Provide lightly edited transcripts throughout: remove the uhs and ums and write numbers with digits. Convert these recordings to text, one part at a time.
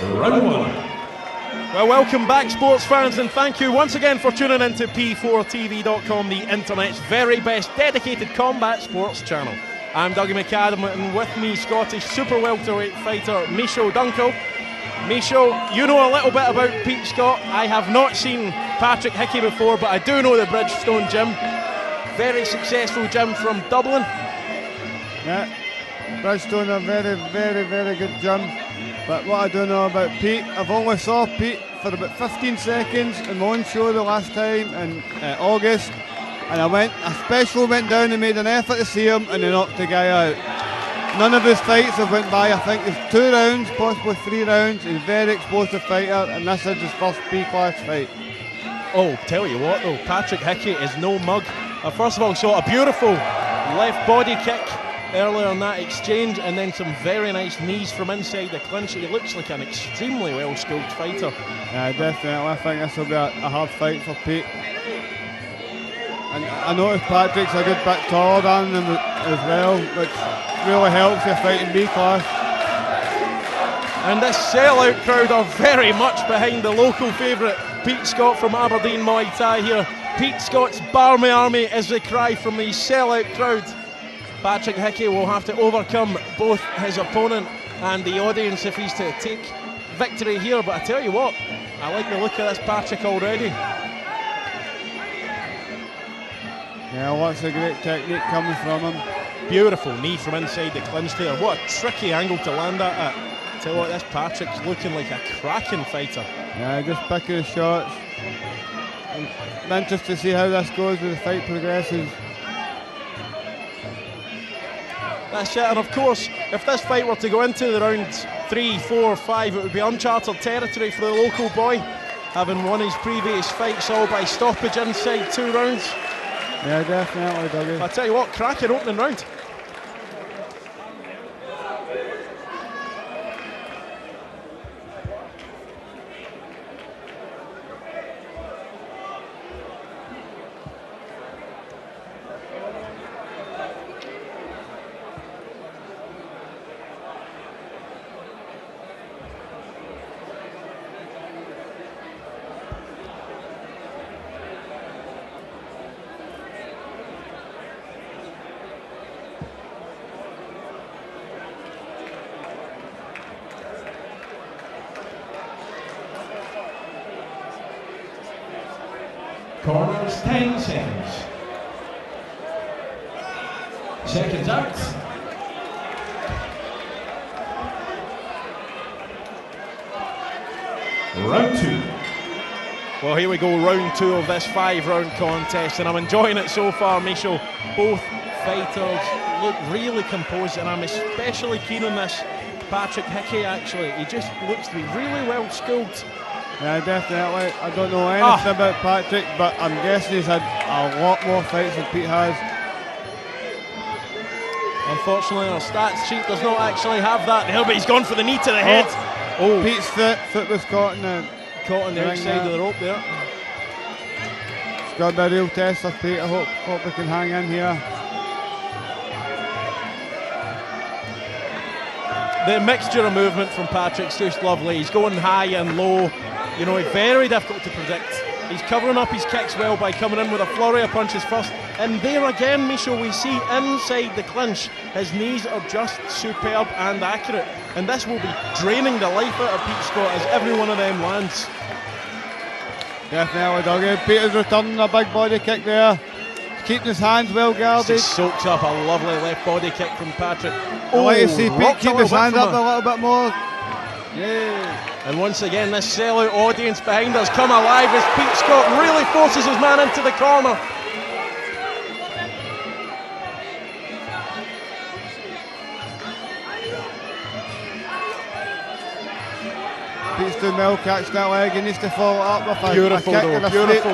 Round one. Well, welcome back, sports fans, and thank you once again for tuning into P4TV.com, the internet's very best dedicated combat sports channel. I'm Dougie McAdam, and with me, Scottish super welterweight fighter Michael Dunkel. Michael, you know a little bit about Pete Scott. I have not seen Patrick Hickey before, but I do know the Bridgestone gym. Very successful gym from Dublin. Yeah, Bridgestone are very good gym. But what I do know about Pete, I've only saw Pete for about 15 seconds in my own show the last time in August, and I especially went down and made an effort to see him, and he knocked the guy out. None of his fights have went by. I think there's 2 rounds, possibly 3 rounds. He's a very explosive fighter, and this is his first B-class fight. Oh, tell you what though, Patrick Hickey is no mug. I first of all saw a beautiful left body kick earlier in that exchange, and then some very nice knees from inside the clinch. He looks like an extremely well-skilled fighter. Yeah, definitely. I think this will be a hard fight for Pete. And I noticed Patrick's a good bit taller than him as well, which really helps you fight in B-class. And this sellout crowd are very much behind the local favourite, Pete Scott from Aberdeen Muay Thai here. Pete Scott's Barmy Army is the cry from the sellout crowd. Patrick Hickey will have to overcome both his opponent and the audience if he's to take victory here. But I tell you what, I like the look of this Patrick already. Yeah, lots of great technique coming from him. Beautiful knee from inside the clinch there. What a tricky angle to land that at. Tell you what, this Patrick's looking like a cracking fighter. Yeah, just picking his shots. I'm interested to see how this goes as the fight progresses. That's it, and of course, if this fight were to go into the rounds 3, 4, 5, it would be uncharted territory for the local boy, having won his previous fights all by stoppage inside 2 rounds. Yeah, definitely, Dougie. I tell you what, cracking opening round. Corners, 10 seconds. Seconds out. Round 2. Well, here we go, round 2 of this 5-round contest, and I'm enjoying it so far, Michael. Both fighters look really composed, and I'm especially keen on this Patrick Hickey, actually. He just looks to be really well skilled. Yeah, definitely. I don't know anything about Patrick, but I'm guessing he's had a lot more fights than Pete has. Unfortunately, our stats sheet does not actually have that there, but he's gone for the knee to the head. Oh, Pete's foot was caught on the outside of the rope there. It's got to be a real test for Pete. I hope we can hang in here. The mixture of movement from Patrick's just lovely. He's going high and low. You know, very difficult to predict. He's covering up his kicks well by coming in with a flurry of punches first. And there again, Michael, we see inside the clinch, his knees are just superb and accurate. And this will be draining the life out of Pete Scott as every one of them lands. Definitely, Dougie. Peter's returning a big body kick there. Keeping his hands well guarded. Just soaks up a lovely left body kick from Patrick. I like to see Pete keep his hands up a little bit more. Yeah. And once again, this sellout audience behind us come alive as Pete Scott really forces his man into the corner. Pete's doing well, catch that leg, he needs to follow up with a beautiful kick though, beautiful.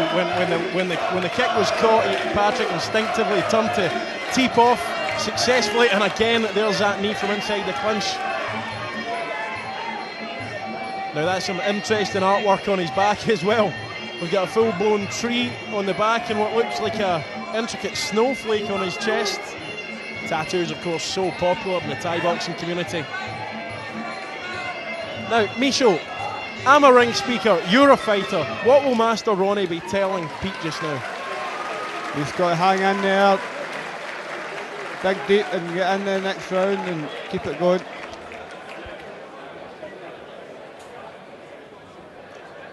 When the kick was caught, Patrick instinctively turned to teep off successfully, and again there's that knee from inside the clinch. Now that's some interesting artwork on his back as well. We've got a full-blown tree on the back and what looks like a intricate snowflake on his chest. Tattoos, of course, so popular in the Thai boxing community. Now, Micho, I'm a ring speaker, you're a fighter. What will Master Ronnie be telling Pete just now? He's got to hang in there, dig deep and get in the next round and keep it going.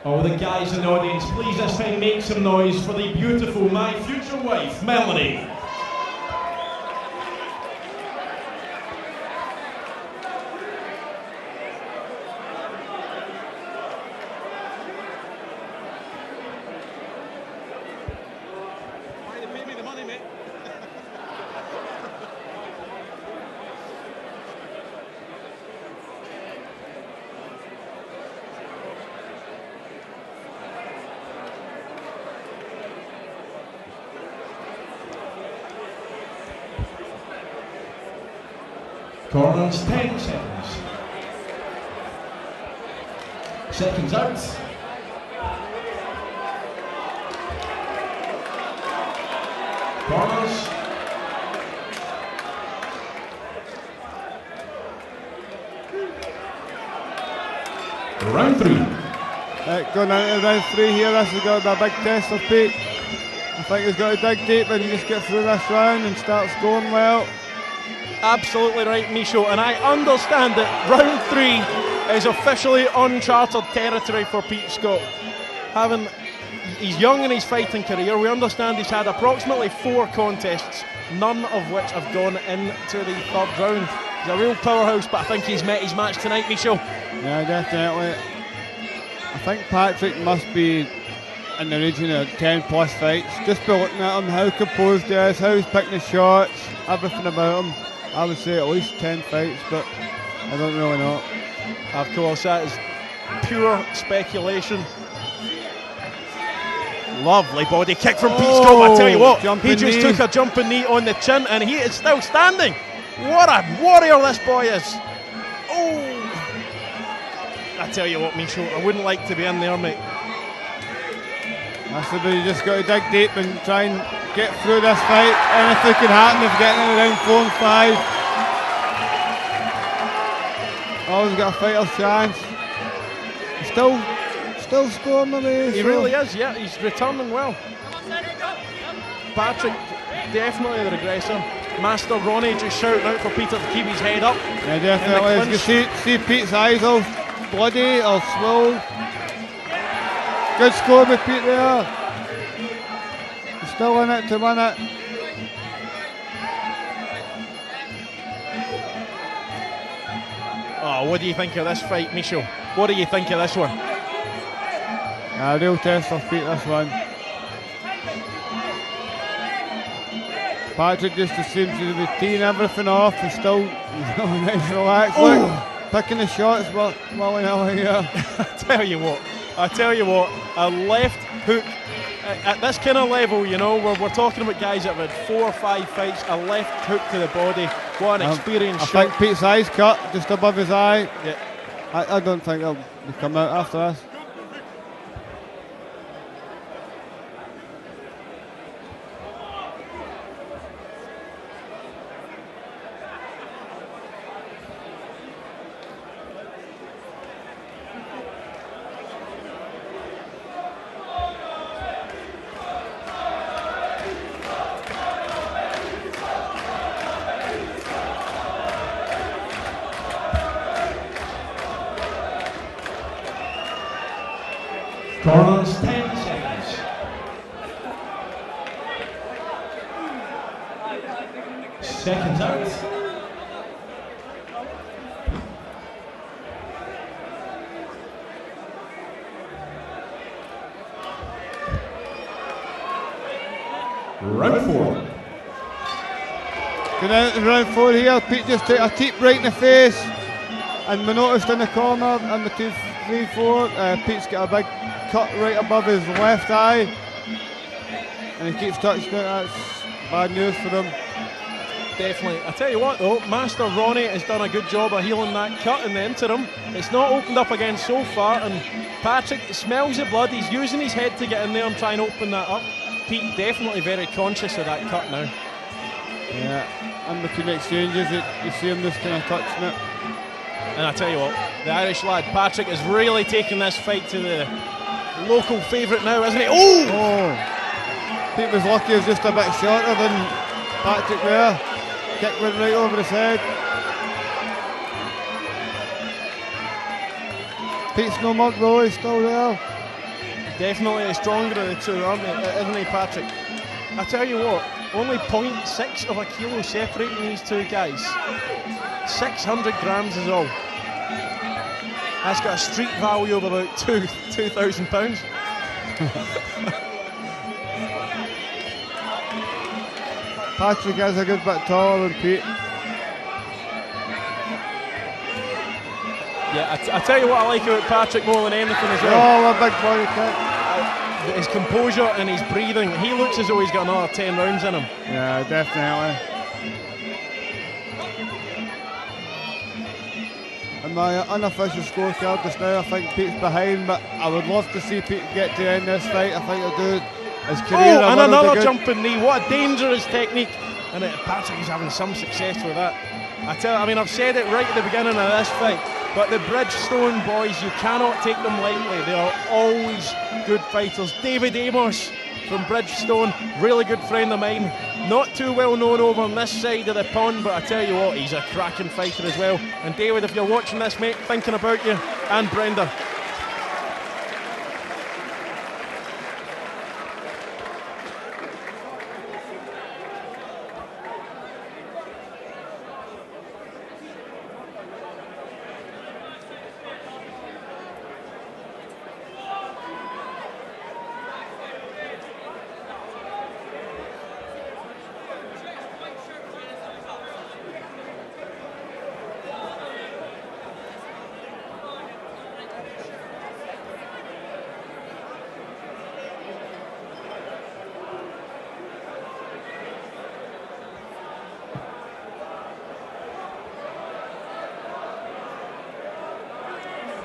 Oh, the guys in the audience, please this time make some noise for the beautiful, my future wife, Melanie. Why they pay me the money, mate? Corners, 10 seconds. Seconds out. Corners. Round 3. Going into round 3 here, this is going to be a big test for Pete. I think he's got to dig deep and just get through this round and start scoring well. Absolutely right, Micho, and I understand that round 3 is officially uncharted territory for Pete Scott. He's young in his fighting career. We understand he's had approximately 4 contests, none of which have gone into the 3rd round. He's a real powerhouse, but I think he's met his match tonight, Micho. Yeah, definitely. I think Patrick must be in the region of 10 plus fights. Just by looking at him, how composed he is, how he's picking his shots, everything about him. I would say at least 10 fights, but I don't really know. Of course, that is pure speculation. Lovely body kick from Pete Scott, but I tell you what, he just took a jumping knee on the chin and he is still standing. What a warrior this boy is. Oh, I tell you what, Micho, I wouldn't like to be in there, mate. I said you just got to dig deep and try and get through this fight. Anything can happen if you get into round 4 and 5. Always got a fighter's chance. He's still scoring away. He really is, yeah, he's returning well. Patrick, definitely the regressor. Master Ronnie just shouting out for Peter to keep his head up. Yeah, definitely. You can see Pete's eyes all bloody or swollen. Good score with Pete there. He's still in it to win it. Oh, what do you think of this fight, Micho? What do you think of this one? A real test for Pete, this one. Patrick just seems to be teeing everything off and still nice and relaxed. Look, picking the shots willy-nilly here. I tell you what, a left hook at this kind of level, you know, where we're talking about guys that have had 4 or 5 fights, a left hook to the body. What an experienced shot. I think Pete's eye's cut just above his eye. Yeah. I don't think he'll come out after this. Corners, 10 seconds. Seconds out. Round 4. Going out in round 4 here, Pete just took a teep right in the face, and we noticed in the corner in the 2, 3, 4, Pete's got a big cut right above his left eye, and he keeps touching it. That's bad news for him. Definitely. I tell you what though, Master Ronnie has done a good job of healing that cut in the interim. It's not opened up again so far, and Patrick smells the blood. He's using his head to get in there and try and open that up. Pete definitely very conscious of that cut now. Yeah, in between exchanges, you see him just kind of touching it. And I tell you what, the Irish lad, Patrick, is really taking this fight to the local favourite now, isn't he? Oh! Pete was lucky he was just a bit shorter than Patrick there. Kick went right over his head. Pete's no mug though, he's still there. Definitely the stronger of the two, aren't they? Isn't he, Patrick? I tell you what, only 0.6 of a kilo separating these two guys. 600 grams is all. That's got a street value of about £2,000. Patrick is a good bit taller than Pete. Yeah, I tell you what I like about Patrick more than anything as well. Oh, a big body kick. His composure and his breathing. He looks as though he's got another 10 rounds in him. Yeah, definitely. In my unofficial scorecard just now, I think Pete's behind, but I would love to see Pete get to end this fight. I think he'll do his career. Oh, and another jumping knee. What a dangerous technique. And Patrick is having some success with that. I mean, I've said it right at the beginning of this fight, but the Bridgestone boys, you cannot take them lightly. They are always good fighters. David Amos from Bridgestone, really good friend of mine. Not too well known over on this side of the pond, but I tell you what, he's a cracking fighter as well. And David, if you're watching this, mate, thinking about you, and Brenda.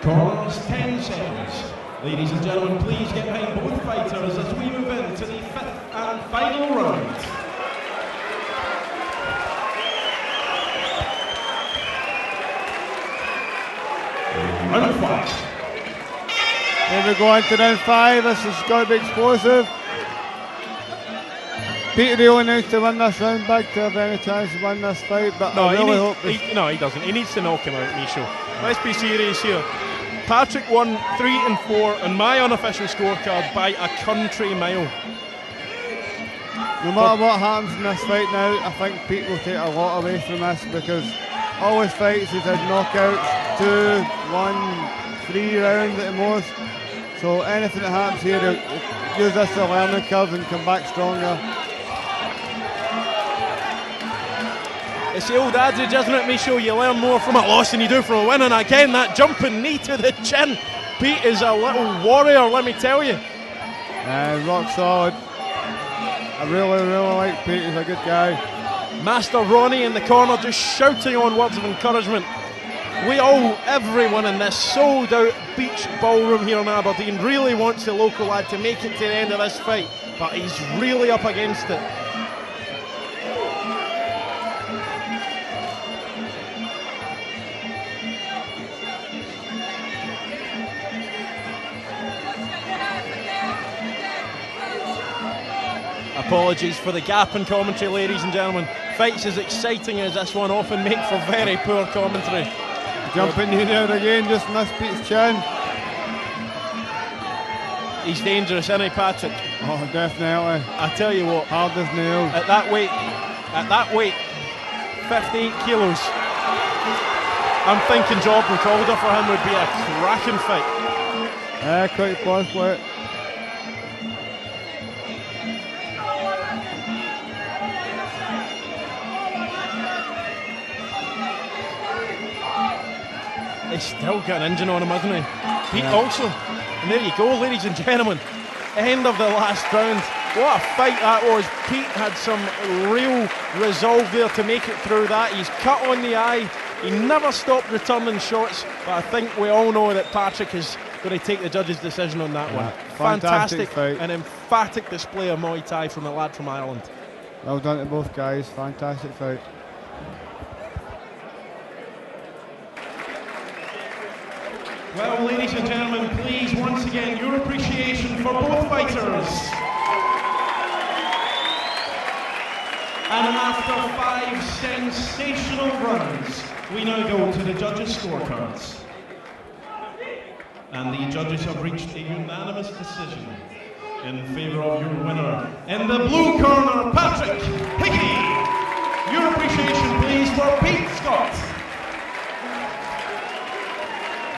Corners, 10 seconds. Ladies and gentlemen, please get behind both fighters as we move into the 5th and final round. Round 5. Here we go into round 5. This is going to be explosive. Pete really needs to win this round big to have any chance to win this fight, but No, I really hope no, he doesn't. He needs to knock him out, Micho. Let's be serious here. Patrick won 3 and 4 on my unofficial scorecard by a country mile. no matter what happens in this fight now, I think Pete will take a lot away from this because all his fights he's had knockouts, 2, 1, 3 rounds at the most. So anything that happens here, he'll use this as a learning curve and come back stronger. It's the old adage, isn't it, Micho? You learn more from a loss than you do from a win. And again, that jumping knee to the chin. Pete is a little warrior, let me tell you. Rock solid. I really like Pete. He's a good guy. Master Ronnie in the corner just shouting on words of encouragement. Everyone in this sold out beach ballroom here in Aberdeen really wants the local lad to make it to the end of this fight, but he's really up against it. Apologies for the gap in commentary, ladies and gentlemen. Fights as exciting as this one often make for very poor commentary. Jumping in there again, just missed Pete's chin. He's dangerous, isn't he, Patrick? Oh, definitely. I tell you what, Hard as nails. at that weight, 58 kilos, I'm thinking Jordan Calder for him would be a cracking fight. Quite possibly. He's still got an engine on him, hasn't he? Pete also. And there you go, ladies and gentlemen. End of the last round. What a fight that was. Pete had some real resolve there to make it through that. He's cut on the eye. He never stopped returning shots. But I think we all know that Patrick is going to take the judge's decision on that one. Fantastic fight. An emphatic display of Muay Thai from the lad from Ireland. Well done to both guys. Fantastic fight. Well, ladies and gentlemen, please, once again, your appreciation for both fighters. And after 5 sensational rounds, we now go to the judges' scorecards. And the judges have reached a unanimous decision in favour of your winner. In the blue corner,